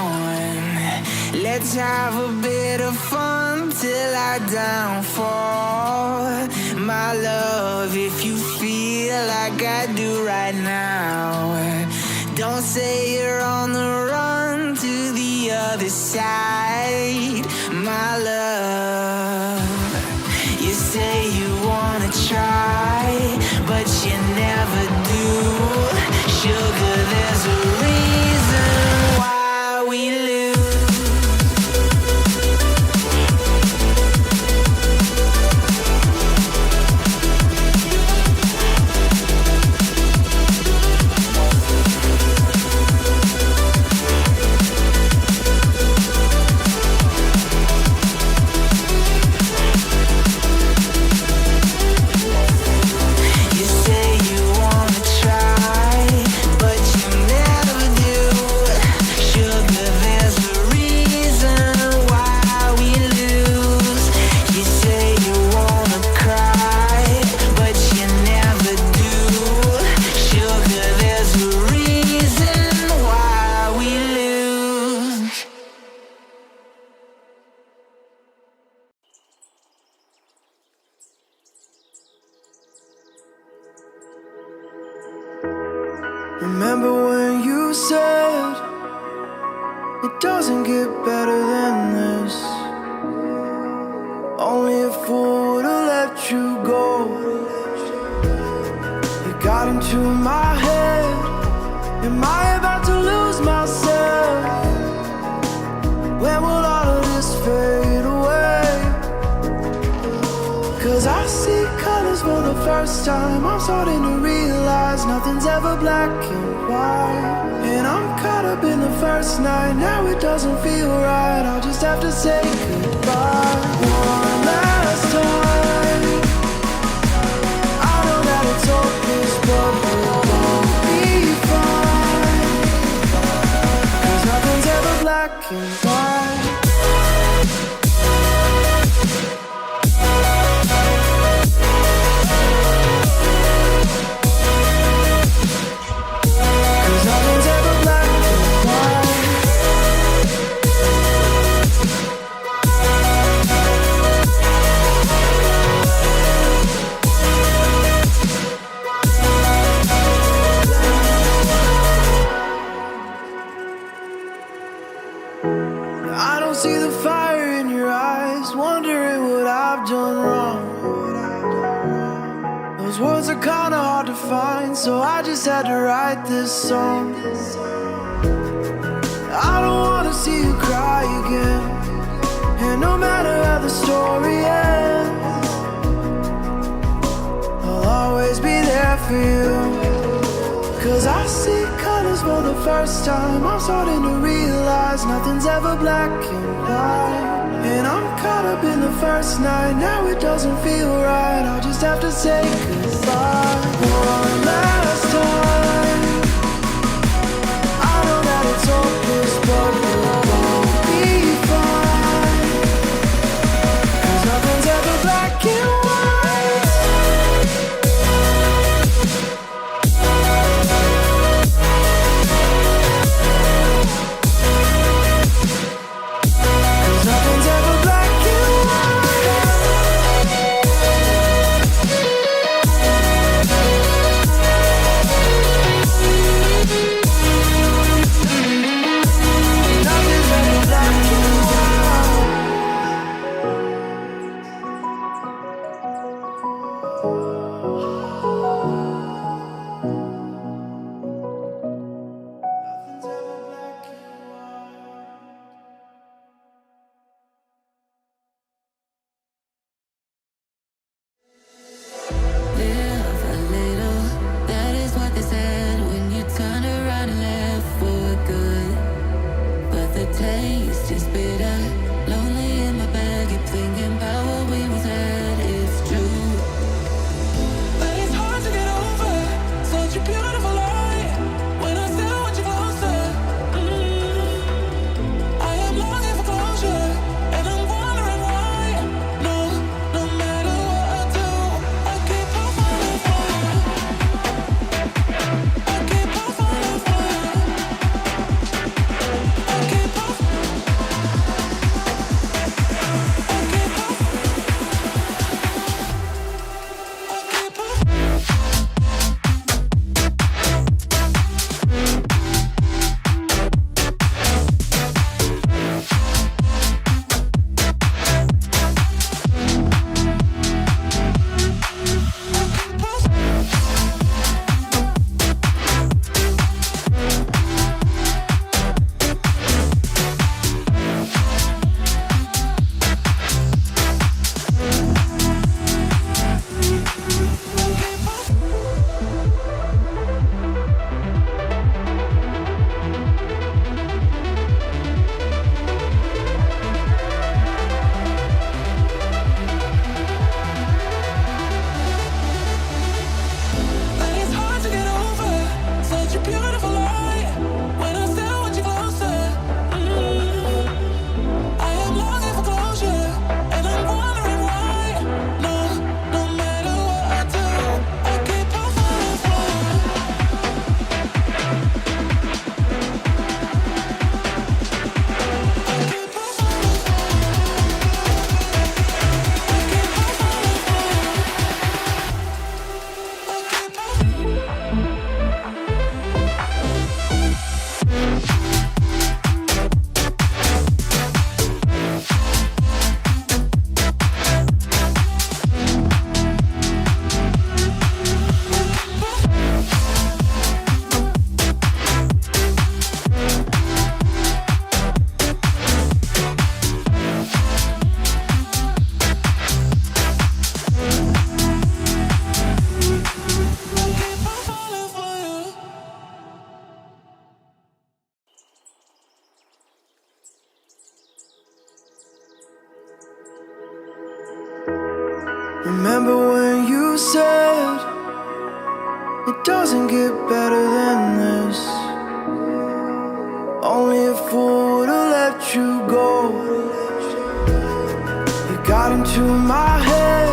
on. Let's have a bit of fun till I downfall. My love, if you feel like I do right now, don't say you're on the run to the other side. My love, you say you wanna try, but you never do. Sugar, there's a reason why we lose. Remember when you said it doesn't get better than this? Only a fool would've let you go. You got into my head. Am I about to lose myself? When will all of this fade away? 'Cause I see colors for the first time. I'm starting to realize nothing's ever black and white. And I'm caught up in the first night. Now it doesn't feel right. I'll just have to say goodbye one last time. I know that it's hopeless, but we'll both be fine. 'Cause nothing's ever black and white. See the fire in your eyes, wondering what I've done wrong. Those words are kinda hard to find, so I just had to write this song. I don't wanna see you cry again, and no matter how the story ends, I'll always be there for you. 'Cause I see colors for the first time. I'm starting to realize nothing's ever black and white. And I'm caught up in the first night. Now it doesn't feel right. I'll just have to say goodbye one last time. I know that it's hopeless, but we'll both be fine. 'Cause nothing's ever black and white. Keep doesn't get better than this. Only a fool would've let you go. You got into my head.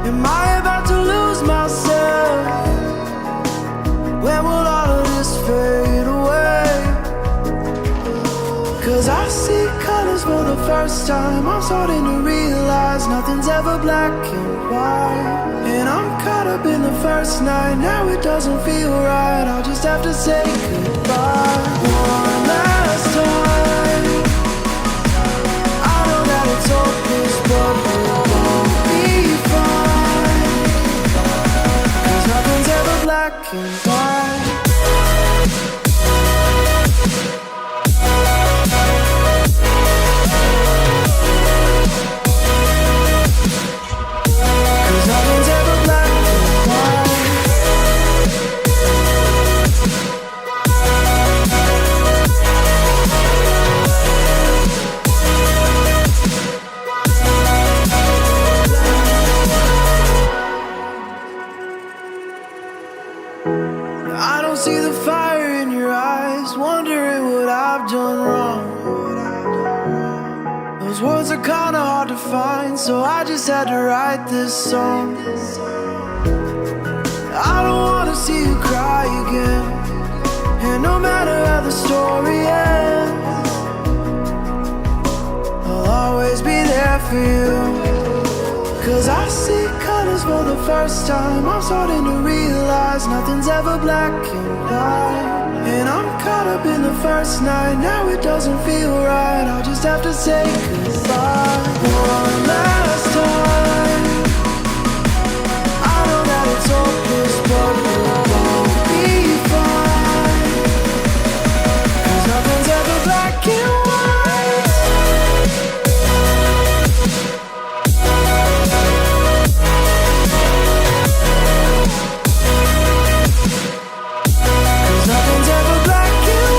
Am I about to lose myself? When will all of this fade away? 'Cause I see colors for the first time. I'm starting to realize nothing's ever black and white. And I'm caught up in the first night. Now it doesn't feel right. I'll just have to say goodbye one last time. I know that it's hopeless, but we'll all be fine. 'Cause nothing's ever black and white. I don't see the fire in your eyes, wondering what I've done wrong. Those words are kinda hard to find, so I just had to write this song. I don't wanna see you cry again, and no matter how the story ends, I'll always be there for you. 'Cause I see colors for the first time. I'm starting to realize nothing's ever black and white. And I'm caught up in the first night. Now it doesn't feel right. I'll just have to say goodbye one last time. I know that it's hopeless, but we'll all be fine. 'Cause nothing's ever black and white. Nothing's ever black and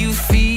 you feel